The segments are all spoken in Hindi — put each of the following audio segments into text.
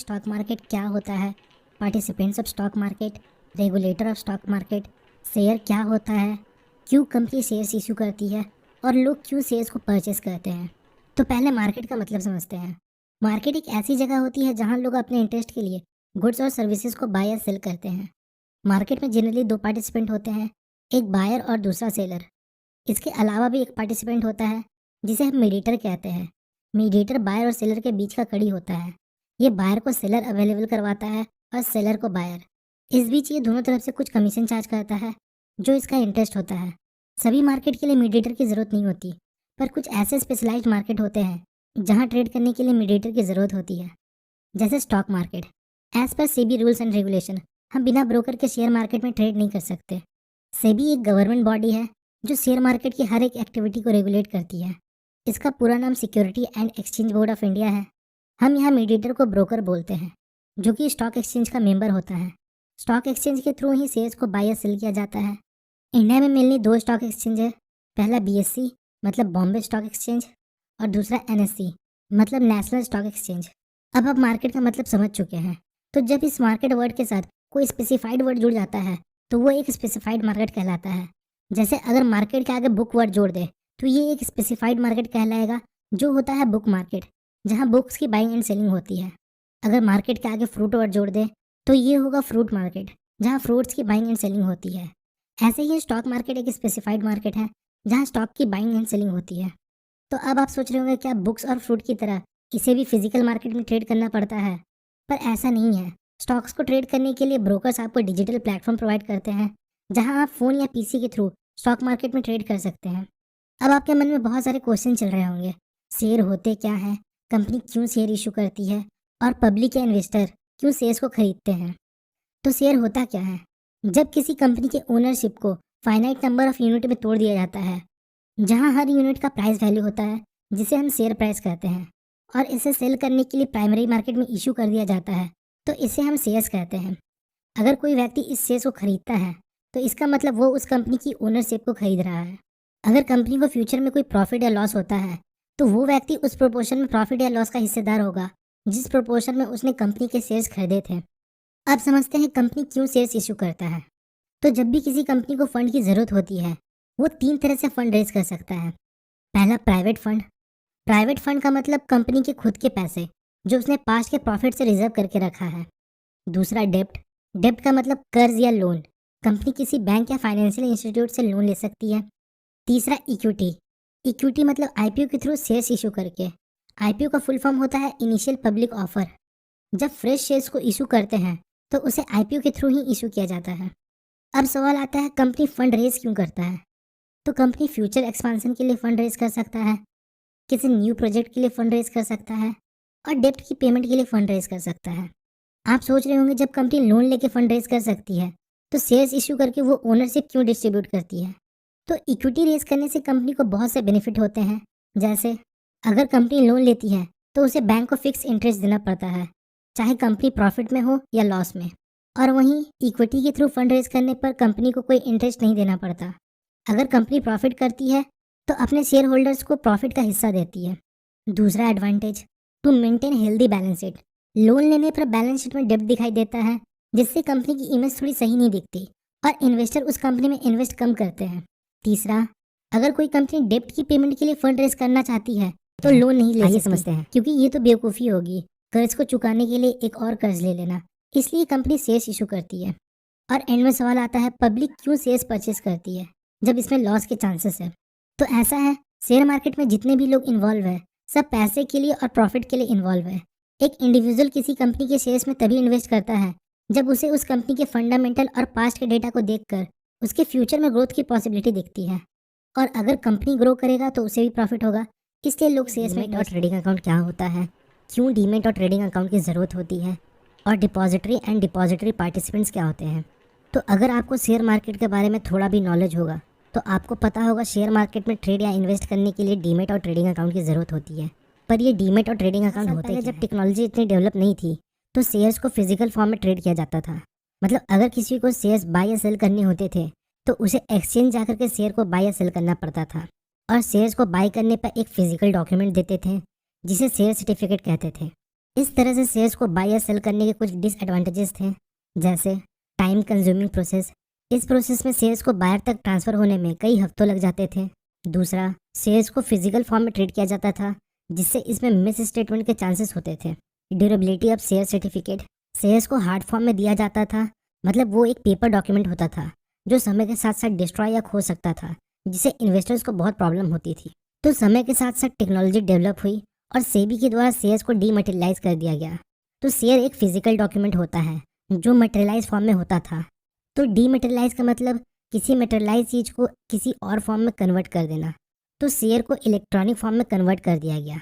स्टॉक मार्केट क्या होता है, participants of stock market, regulator of stock market, share क्या होता है, क्यों कंपनी शेयर्स इशू करती है और लोग क्यों शेयर्स को परचेस करते हैं। तो पहले मार्केट का मतलब समझते हैं। मार्केट एक ऐसी जगह होती है जहां लोग अपने इंटरेस्ट के लिए गुड्स और सर्विसेज को बाय या सेल करते हैं। मार्केट में जनरली दो पार्टिसिपेंट होते हैं, एक बायर और दूसरा सेलर। इसके अलावा भी एक पार्टिसिपेंट होता है जिसे हम मीडिएटर कहते हैं। मीडिएटर बायर और सेलर के बीच का कड़ी होता है। ये बायर को सेलर अवेलेबल करवाता है और सेलर को बायर। इस बीच ये दोनों तरफ से कुछ कमीशन चार्ज करता है जो इसका इंटरेस्ट होता है। सभी मार्केट के लिए मीडिएटर की ज़रूरत नहीं होती, पर कुछ ऐसे स्पेशलाइज्ड मार्केट होते हैं जहां ट्रेड करने के लिए मीडिएटर की ज़रूरत होती है, जैसे stock market. As per SEBI rules and regulation हम बिना ब्रोकर के शेयर मार्केट में ट्रेड नहीं कर सकते। सेबी एक गवर्नमेंट बॉडी है जो शेयर मार्केट की हर एक एक्टिविटी को रेगुलेट करती है। इसका पूरा नाम security and exchange board of India है। हम यहाँ मीडिएटर को ब्रोकर बोलते हैं, जो कि स्टॉक एक्सचेंज का मेंबर होता है। स्टॉक एक्सचेंज के थ्रू ही शेयर्स को बाय या सेल किया जाता है। इंडिया में मेनली दो स्टॉक एक्सचेंज है। पहला बीएससी मतलब बॉम्बे स्टॉक एक्सचेंज और दूसरा एनएससी मतलब नेशनल स्टॉक एक्सचेंज। अब आप मार्केट का मतलब समझ चुके हैं। तो जब इस मार्केट वर्ड के साथ कोई स्पेसिफाइड वर्ड जुड़ जाता है तो वो एक स्पेसिफाइड मार्केट कहलाता है। जैसे अगर मार्केट के आगे बुक वर्ड जोड़ दे तो ये एक स्पेसिफाइड मार्केट कहलाएगा, जो होता है बुक मार्केट, जहाँ बुक्स की बाइंग एंड सेलिंग होती है। अगर मार्केट के आगे फ्रूट वर्ड जोड़ दे तो ये होगा फ्रूट मार्केट, जहाँ फ्रूट्स की बाइंग एंड सेलिंग होती है। ऐसे ही स्टॉक मार्केट एक स्पेसिफाइड मार्केट है जहाँ स्टॉक की बाइंग एंड सेलिंग होती है। तो अब आप सोच रहे होंगे क्या बुक्स और फ्रूट की तरह इसे भी फिजिकल मार्केट में ट्रेड करना पड़ता है? पर ऐसा नहीं है। स्टॉक्स को ट्रेड करने के लिए ब्रोकर्स आपको डिजिटल प्लेटफॉर्म प्रोवाइड करते हैं जहां आप फ़ोन या पीसी के थ्रू स्टॉक मार्केट में ट्रेड कर सकते हैं। अब आपके मन में बहुत सारे क्वेश्चन चल रहे होंगे। शेयर होते क्या हैं, कंपनी क्यों शेयर इशू करती है और पब्लिक या इन्वेस्टर क्यों शेयर्स को खरीदते हैं। तो शेयर होता क्या है? जब किसी कंपनी के ओनरशिप को फाइनाइट नंबर ऑफ यूनिट में तोड़ दिया जाता है, जहां हर यूनिट का प्राइस वैल्यू होता है जिसे हम शेयर प्राइस कहते हैं, और इसे सेल करने के लिए प्राइमरी मार्केट में इशू कर दिया जाता है, तो इसे हम शेयर्स कहते हैं। अगर कोई व्यक्ति इस शेयर्स को खरीदता है तो इसका मतलब वो उस कंपनी की ओनरशिप को खरीद रहा है। अगर कंपनी को फ्यूचर में कोई प्रॉफिट या लॉस होता है तो वो व्यक्ति उस प्रोपोर्शन में प्रॉफिट या लॉस का हिस्सेदार होगा जिस प्रोपोर्शन में उसने कंपनी के शेयर्स खरीदे थे। अब समझते हैं कंपनी क्यों शेयर्स इशू करता है। तो जब भी किसी कंपनी को फंड की ज़रूरत होती है वो तीन तरह से फंड रेज कर सकता है। पहला प्राइवेट फंड। प्राइवेट फंड का मतलब कंपनी के खुद के पैसे जो उसने पास्ट के प्रॉफिट से रिजर्व करके रखा है। दूसरा डेप्ट। डेप्ट का मतलब कर्ज या लोन। कंपनी किसी बैंक या फाइनेंशियल इंस्टीट्यूट से लोन ले सकती है। तीसरा इक्विटी। इक्विटी मतलब आईपीओ के थ्रू शेयर्स इशू करके। आईपीओ का फुल फॉर्म होता है इनिशियल पब्लिक ऑफर। जब फ्रेश शेयर्स को इशू करते हैं तो उसे आईपीओ के थ्रू ही इशू किया जाता है। अब सवाल आता है कंपनी फंड रेज क्यों करता है। तो कंपनी फ्यूचर एक्सपांसन के लिए फंड रेज कर सकता है, किसी न्यू प्रोजेक्ट के लिए फंड रेज कर सकता है और डेप्ट की पेमेंट के लिए फंड रेज कर सकता है। आप सोच रहे होंगे जब कंपनी लोन लेके फंड रेज कर सकती है तो शेयर्स इशू करके वो ओनरशिप क्यों डिस्ट्रीब्यूट करती है। तो इक्विटी रेज करने से कंपनी को बहुत से बेनिफिट होते हैं। जैसे अगर कंपनी लोन लेती है तो उसे बैंक को फिक्स इंटरेस्ट देना पड़ता है, चाहे कंपनी प्रॉफिट में हो या लॉस में। और वहीं इक्विटी के थ्रू फंड रेज करने पर कंपनी को कोई इंटरेस्ट नहीं देना पड़ता। अगर कंपनी प्रॉफिट करती है तो अपने शेयर होल्डर्स को प्रॉफिट का हिस्सा देती है। दूसरा advantage, to maintain healthy balance sheet. Loan लेने पर बैलेंस शीट में डेब्ट दिखाई देता है जिससे कंपनी की इमेज थोड़ी सही नहीं दिखती और इन्वेस्टर उस कंपनी में इन्वेस्ट कम करते हैं। तीसरा, अगर कोई कंपनी डेब्ट की पेमेंट के लिए फंड रेज करना चाहती है तो लोन नहीं ले सकती। समझते हैं, क्योंकि ये तो बेवकूफ़ी होगी कर्ज को चुकाने के लिए एक और कर्ज ले लेना। इसलिए कंपनी शेयर्स इशू करती है। और एंड में सवाल आता है पब्लिक क्यों शेयर्स परचेस करती है जब इसमें लॉस के चांसेस है। तो ऐसा है, शेयर मार्केट में जितने भी लोग इन्वॉल्व है सब पैसे के लिए और प्रॉफिट के लिए इन्वॉल्व है। एक इंडिविजुअल किसी कंपनी के शेयर्स में तभी इन्वेस्ट करता है जब उसे उस कंपनी के फंडामेंटल और पास्ट के डेटा को देखकर उसके फ्यूचर में ग्रोथ की पॉसिबिलिटी दिखती है। और अगर कंपनी ग्रो करेगा तो उसे भी प्रॉफिट होगा, इसलिए लोग शेयर्स में। और ट्रेडिंग अकाउंट क्या होता है, क्यों डीमेट और ट्रेडिंग अकाउंट की ज़रूरत होती है, और डिपॉजिटरी एंड डिपॉजिटरी पार्टिसिपेंट्स क्या होते हैं। तो अगर आपको शेयर मार्केट के बारे में थोड़ा भी नॉलेज होगा तो आपको पता होगा शेयर मार्केट में ट्रेड या इन्वेस्ट करने के लिए डीमेट और ट्रेडिंग अकाउंट की ज़रूरत होती है। पर ये डीमेट और ट्रेडिंग अकाउंट होते हैं जब टेक्नोलॉजी इतनी डेवलप नहीं थी तो शेयर्स को फिजिकल फॉर्म में ट्रेड किया जाता था। मतलब अगर किसी को शेयर्स बाय या सेल करने होते थे तो उसे एक्सचेंज जाकर के शेयर को बाय या सेल करना पड़ता था, और शेयर्स को बाय करने पर एक फिजिकल डॉक्यूमेंट देते थे जिसे शेयर सर्टिफिकेट कहते थे। इस तरह से शेयर्स को बाय या सेल करने के कुछ डिसएडवांटेजेस थे, जैसे टाइम कंज्यूमिंग प्रोसेस। इस प्रोसेस में शेयर्स को बायर तक ट्रांसफ़र होने में कई हफ्तों लग जाते थे। दूसरा, शेयर्स को फिजिकल फॉर्म में ट्रेड किया जाता था, जिससे इसमें मिस स्टेटमेंट के चांसेस होते थे। Durability of share certificate. Shares को हार्ड फॉर्म में दिया जाता था, मतलब वो एक पेपर डॉक्यूमेंट होता था जो समय के साथ साथ डिस्ट्रॉय या खो सकता था, जिससे इन्वेस्टर्स को बहुत प्रॉब्लम होती थी। तो समय के साथ साथ टेक्नोलॉजी डेवलप हुई और सेबी के द्वारा शेयर्स को डीमटेरियलाइज कर दिया गया। तो शेयर एक फिजिकल डॉक्यूमेंट होता है जो मटेरियलाइज फॉर्म में होता था। तो डीमटेरियलाइज का मतलब किसी मटेरियलाइज चीज़ को किसी और फॉर्म में कन्वर्ट कर देना। तो शेयर को इलेक्ट्रॉनिक फॉर्म में कन्वर्ट कर दिया गया।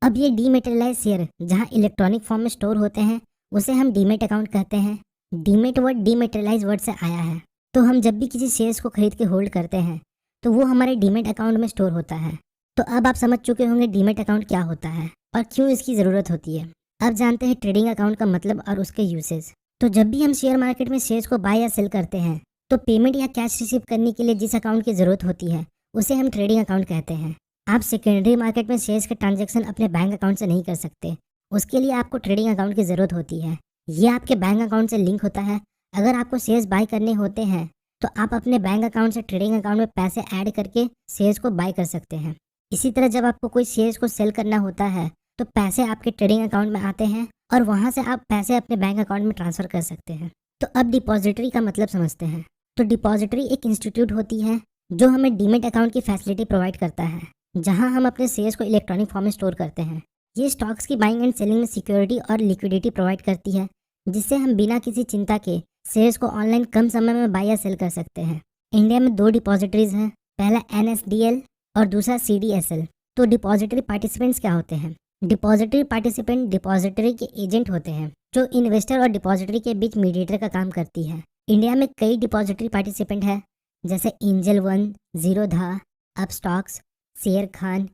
अब ये डीमटेरियलाइज शेयर जहाँ इलेक्ट्रॉनिक फॉर्म में स्टोर होते हैं उसे हम डीमेट अकाउंट कहते हैं। डीमेट वर्ड डीमटेरियलाइज वर्ड से आया है। तो हम जब भी किसी शेयर्स को खरीद के होल्ड करते हैं तो वो हमारे डीमेट अकाउंट में स्टोर होता है। तो अब आप समझ चुके होंगे डीमेट अकाउंट क्या होता है और क्यों इसकी ज़रूरत होती है। अब जानते हैं ट्रेडिंग अकाउंट का मतलब और उसके यूसेज। तो जब भी हम शेयर मार्केट में शेयर्स को बाय या सेल करते हैं तो पेमेंट या कैश रिसीव करने के लिए जिस अकाउंट की ज़रूरत होती है उसे हम ट्रेडिंग अकाउंट कहते हैं। आप सेकेंडरी मार्केट में शेयर्स के ट्रांजैक्शन अपने बैंक अकाउंट से नहीं कर सकते, उसके लिए आपको ट्रेडिंग अकाउंट की ज़रूरत होती है। ये आपके बैंक अकाउंट से लिंक होता है। अगर आपको शेयर्स बाय करने होते हैं तो आप अपने बैंक अकाउंट से ट्रेडिंग अकाउंट में पैसे ऐड करके शेयर्स को बाय कर सकते हैं। इसी तरह जब आपको कोई शेयर्स को सेल करना होता है तो पैसे आपके ट्रेडिंग अकाउंट में आते हैं और वहाँ से आप पैसे अपने बैंक अकाउंट में ट्रांसफ़र कर सकते हैं। तो अब डिपॉजिटरी का मतलब समझते हैं। तो डिपॉजिटरी एक इंस्टीट्यूट होती है जो हमें डीमेट अकाउंट की फैसिलिटी प्रोवाइड करता है, जहां हम अपने शेयर्स को इलेक्ट्रॉनिक फॉर्म में स्टोर करते हैं। ये स्टॉक्स की बाइंग एंड सेलिंग में सिक्योरिटी और लिक्विडिटी प्रोवाइड करती है, जिससे हम बिना किसी चिंता के शेयर्स को ऑनलाइन कम समय में बाय या सेल कर सकते हैं। इंडिया में 2 डिपॉजिटरीज हैं, पहला NSDL और दूसरा CDSL। तो डिपॉजिटरी पार्टिसिपेंट्स क्या होते हैं? डिपॉजिटरी पार्टिसिपेंट डिपॉजिटरी के एजेंट होते हैं जो इन्वेस्टर और डिपॉजिटरी के बीच मीडिएटर का काम करती है। इंडिया में कई डिपॉजिटरी पार्टिसिपेंट हैं, जैसे angel one, Zerodha, Upstox, share Khan,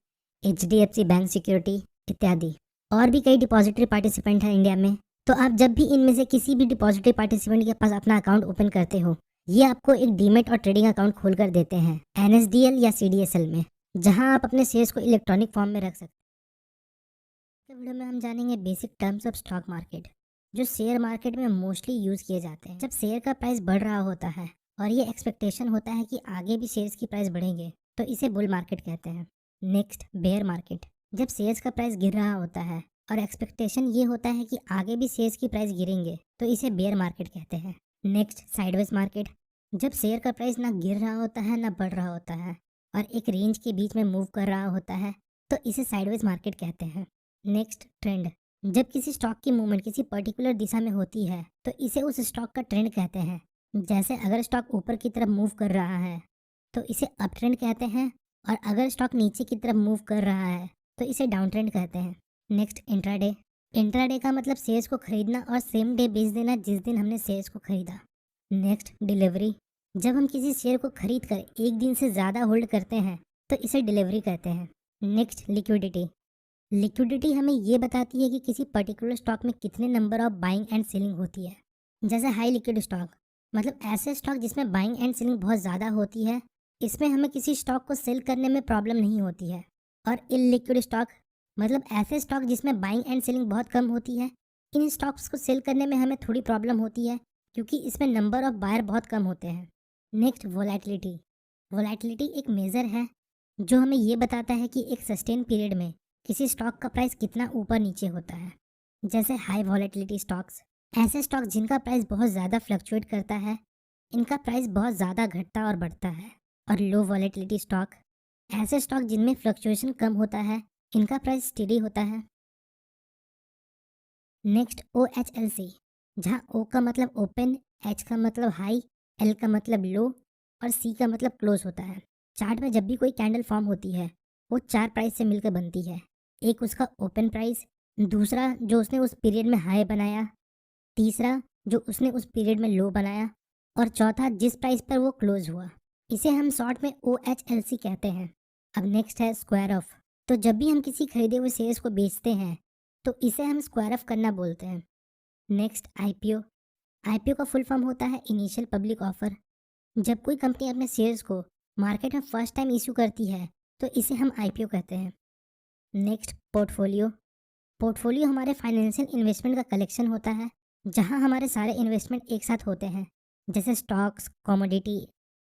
HDFC bank security इत्यादि। और भी कई डिपॉजिटरी पार्टिसिपेंट हैं इंडिया में। तो आप जब भी इनमें से किसी भी डिपॉजिटरी पार्टिसिपेंट के पास अपना अकाउंट ओपन करते हो, ये आपको एक डीमेट और ट्रेडिंग अकाउंट खोल कर देते हैं NSDL या CDSL में, जहां आप अपने शेयर्स को इलेक्ट्रॉनिक फॉर्म में रख सकते हैं। वीडियो में हम जानेंगे basic terms of stock market, जो शेयर मार्केट में मोस्टली यूज़ किए जाते हैं जब शेयर का प्राइस बढ़ रहा होता है और ये एक्सपेक्टेशन होता है कि आगे भी शेयर्स की प्राइस बढ़ेंगे, तो इसे बुल मार्केट कहते हैं। Next, bear market. जब शेयर्स का प्राइस गिर रहा होता है और एक्सपेक्टेशन ये होता है कि आगे भी शेयर्स की प्राइस गिरेंगे, तो इसे बेयर मार्केट कहते हैं। Next, sideways market. जब शेयर का प्राइस ना गिर रहा होता है ना बढ़ रहा होता है और एक रेंज के बीच में मूव कर रहा होता है, तो इसे साइडवेज मार्केट कहते हैं। Next, trend. जब किसी स्टॉक की मूवमेंट किसी पर्टिकुलर दिशा में होती है तो इसे उस स्टॉक का ट्रेंड कहते हैं। जैसे अगर स्टॉक ऊपर की तरफ मूव कर रहा है तो इसे अप ट्रेंड कहते हैं, और अगर स्टॉक नीचे की तरफ मूव कर रहा है तो इसे डाउन ट्रेंड कहते हैं। Next, intraday. इंट्राडे का मतलब शेयर्स को खरीदना और सेम डे बेच देना जिस दिन हमने शेयर्स को खरीदा। Next, delivery. जब हम किसी शेयर को खरीद कर एक दिन से ज़्यादा होल्ड करते हैं तो इसे डिलीवरी कहते हैं। Next, liquidity. लिक्विडिटी हमें ये बताती है कि किसी पर्टिकुलर स्टॉक में कितने number of buying and selling होती है। जैसे हाई लिक्विड स्टॉक, मतलब ऐसे स्टॉक जिसमें बाइंग एंड सेलिंग बहुत ज़्यादा होती है, इसमें हमें किसी स्टॉक को सेल करने में प्रॉब्लम नहीं होती है। और इलिक्विड स्टॉक, मतलब ऐसे स्टॉक जिसमें बाइंग एंड सेलिंग बहुत कम होती है, इन स्टॉक्स को सेल करने में हमें थोड़ी प्रॉब्लम होती है क्योंकि इसमें नंबर ऑफ बायर बहुत कम होते हैं। Next, volatility. वोलेटिलिटी एक मेज़र है जो हमें ये बताता है कि एक सस्टेन पीरियड में किसी स्टॉक का प्राइस कितना ऊपर नीचे होता है। जैसे हाई वॉलेटिलिटी स्टॉक्स, ऐसे स्टॉक जिनका प्राइस बहुत ज़्यादा फ्लक्चुएट करता है, इनका प्राइस बहुत ज़्यादा घटता और बढ़ता है। और लो वॉलेटिलिटी स्टॉक, ऐसे स्टॉक जिनमें फ्लक्चुएशन कम होता है, इनका प्राइस स्टेडी होता है। नेक्स्ट, OHLC, जहाँ O का मतलब ओपन, H का मतलब हाई, L का मतलब लो और C का मतलब क्लोज होता है। चार्ट में जब भी कोई कैंडल फॉर्म होती है वो 4 प्राइस से मिलकर बनती है। एक उसका ओपन प्राइस, दूसरा जो उसने उस पीरियड में हाई बनाया, तीसरा जो उसने उस पीरियड में लो बनाया, और चौथा जिस प्राइस पर वो क्लोज हुआ। इसे हम शॉर्ट में OHLC कहते हैं। अब नेक्स्ट है स्क्वायर ऑफ। तो जब भी हम किसी खरीदे हुए शेयर्स को बेचते हैं तो इसे हम स्क्वायर ऑफ करना बोलते हैं। Next, IPO। IPO का फुल फॉर्म होता है इनिशियल पब्लिक ऑफर। जब कोई कंपनी अपने शेयर्स को मार्केट में फर्स्ट टाइम इशू करती है तो इसे हम IPO कहते हैं। Next, portfolio. पोर्टफोलियो हमारे फाइनेंशियल इन्वेस्टमेंट का कलेक्शन होता है, जहां हमारे सारे इन्वेस्टमेंट एक साथ होते हैं, जैसे स्टॉक्स, कमोडिटी,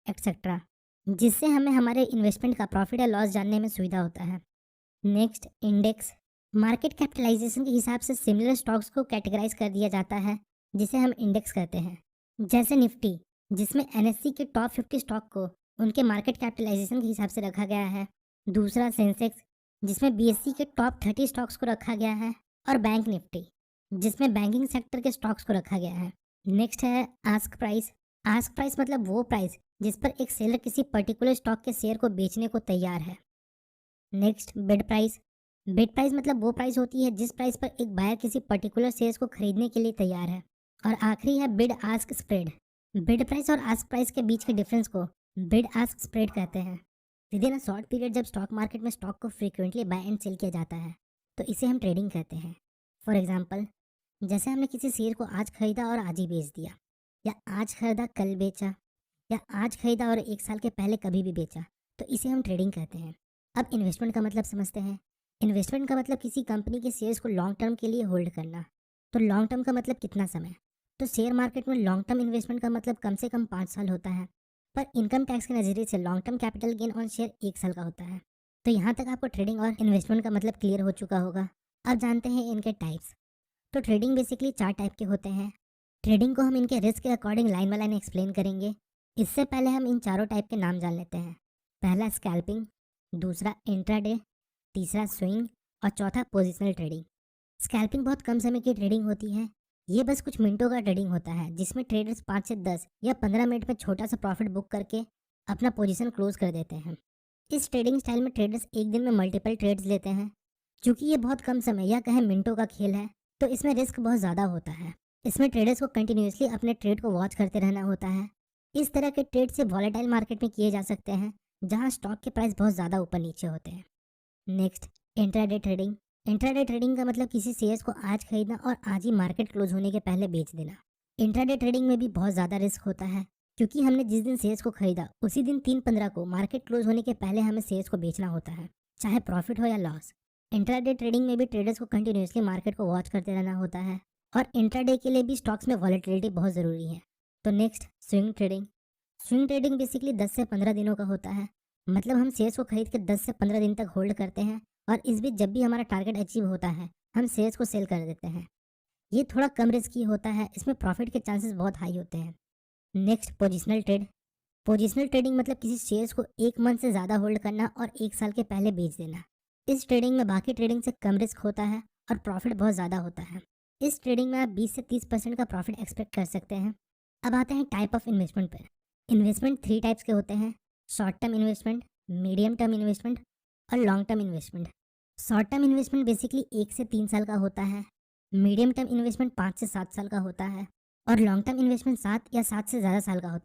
एक्सेट्रा, जिससे हमें हमारे इन्वेस्टमेंट का प्रॉफिट या लॉस जानने में सुविधा होता है। Next, index. मार्केट कैपिटलाइजेशन के हिसाब से सिमिलर स्टॉक्स को कैटेगराइज कर दिया जाता है, जिसे हम इंडेक्स कहते हैं। जैसे निफ्टी, जिसमें एनएससी के टॉप 50 स्टॉक को उनके मार्केट कैपिटलाइजेशन के हिसाब से रखा गया है। दूसरा, सेंसेक्स, जिसमें बीएससी के टॉप 30 स्टॉक्स को रखा गया है। और बैंक निफ्टी, जिसमें बैंकिंग सेक्टर के स्टॉक्स को रखा गया है। नेक्स्ट है आस्क प्राइस। आस्क प्राइस मतलब वो प्राइस जिस पर एक सेलर किसी पर्टिकुलर स्टॉक के शेयर को बेचने को तैयार है। Next, bid price. Bid price मतलब वो प्राइस होती है जिस प्राइस पर एक बायर किसी पर्टिकुलर शेयर्स को खरीदने के लिए तैयार है। और आखिरी है bid ask spread. Bid price और आस्क प्राइस के बीच के डिफरेंस को बिड आस्क स्प्रेड कहते हैं। With in a short period जब स्टॉक मार्केट में स्टॉक को फ्रीक्वेंटली बाय एंड सेल किया जाता है, तो इसे हम ट्रेडिंग कहते हैं। फॉर एग्जाम्पल, जैसे हमने किसी शेयर को आज खरीदा और आज ही बेच दिया, या आज खरीदा कल बेचा, या आज खरीदा और 1 साल के पहले कभी भी बेचा, तो इसे हम ट्रेडिंग कहते हैं। अब इन्वेस्टमेंट का मतलब समझते हैं। इन्वेस्टमेंट का मतलब किसी कंपनी के शेयर्स को लॉन्ग टर्म के लिए होल्ड करना। तो लॉन्ग टर्म का मतलब कितना समय? तो शेयर मार्केट में लॉन्ग टर्म इन्वेस्टमेंट का मतलब कम से कम 5 साल होता है। पर इनकम टैक्स के नज़रिए से long term capital gain on share 1 साल का होता है। तो यहाँ तक आपको ट्रेडिंग और इन्वेस्टमेंट का मतलब क्लियर हो चुका होगा। अब जानते हैं इनके टाइप्स। तो ट्रेडिंग बेसिकली 4 टाइप के होते हैं। ट्रेडिंग को हम इनके रिस्क के according line by line explain करेंगे। इससे पहले हम इन चारों टाइप के नाम जान लेते हैं। पहला स्कैल्पिंग, दूसरा इंट्राडे, तीसरा स्विंग और चौथा पोजिशनल ट्रेडिंग। स्कैल्पिंग बहुत कम समय की ट्रेडिंग होती है। ये बस कुछ मिनटों का ट्रेडिंग होता है, जिसमें ट्रेडर्स 5 से 10 या 15 मिनट में छोटा सा प्रॉफिट बुक करके अपना पोजीशन क्लोज कर देते हैं। इस ट्रेडिंग स्टाइल में ट्रेडर्स एक दिन में मल्टीपल ट्रेड्स लेते हैं। क्योंकि ये बहुत कम समय या कहें मिनटों का खेल है, तो इसमें रिस्क बहुत ज़्यादा होता है। इसमें ट्रेडर्स को कंटिन्यूसली अपने ट्रेड को वॉच करते रहना होता है। इस तरह के ट्रेड से वॉलेटाइल मार्केट में किए जा सकते हैं, जहां स्टॉक के प्राइस बहुत ज़्यादा ऊपर नीचे होते हैं। Next, intraday trading. Intraday trading का मतलब किसी शेयर्स को आज खरीदना और आज ही मार्केट क्लोज होने के पहले बेच देना। इंट्राडे ट्रेडिंग में भी बहुत ज़्यादा रिस्क होता है, क्योंकि हमने जिस दिन शेयर्स को खरीदा उसी दिन 3/15 को मार्केट क्लोज होने के पहले हमें शेयर्स को बेचना होता है, चाहे प्रॉफिट हो या लॉस। इंट्राडे ट्रेडिंग में भी ट्रेडर्स को कंटिन्यूसली मार्केट को वॉच करते रहना होता है, और इंट्राडे के लिए भी स्टॉक्स में वॉलेटिलिटी बहुत ज़रूरी है। तो next, swing trading. Swing trading basically 10 से 15 दिनों का होता है। मतलब हम शेयर्स को खरीद के 10 से 15 दिन तक होल्ड करते हैं, और इस बीच जब भी हमारा टारगेट अचीव होता है, हम शेयर्स को सेल कर देते हैं। ये थोड़ा कम रिस्की होता है, इसमें प्रॉफिट के चांसेस बहुत हाई होते हैं। Next, positional trade. Positional trading मतलब किसी शेयर्स को 1 मंथ से ज़्यादा होल्ड करना और 1 साल के पहले बेच देना। इस ट्रेडिंग में बाकी ट्रेडिंग से कम रिस्क होता है और प्रॉफिट बहुत ज़्यादा होता है। इस ट्रेडिंग में आप 20 से 30% का प्रॉफिट एक्सपेक्ट कर सकते हैं। अब आते हैं टाइप ऑफ इन्वेस्टमेंट पर। इन्वेस्टमेंट 3 टाइप्स के होते हैं: short term investment, medium term investment और long term investment. Short term investment basically 1 से 3 साल का होता है। मीडियम टर्म इन्वेस्टमेंट 5 से 7 साल का होता है, और लॉन्ग टर्म इन्वेस्टमेंट 7 या 7 से ज़्यादा साल का होता है।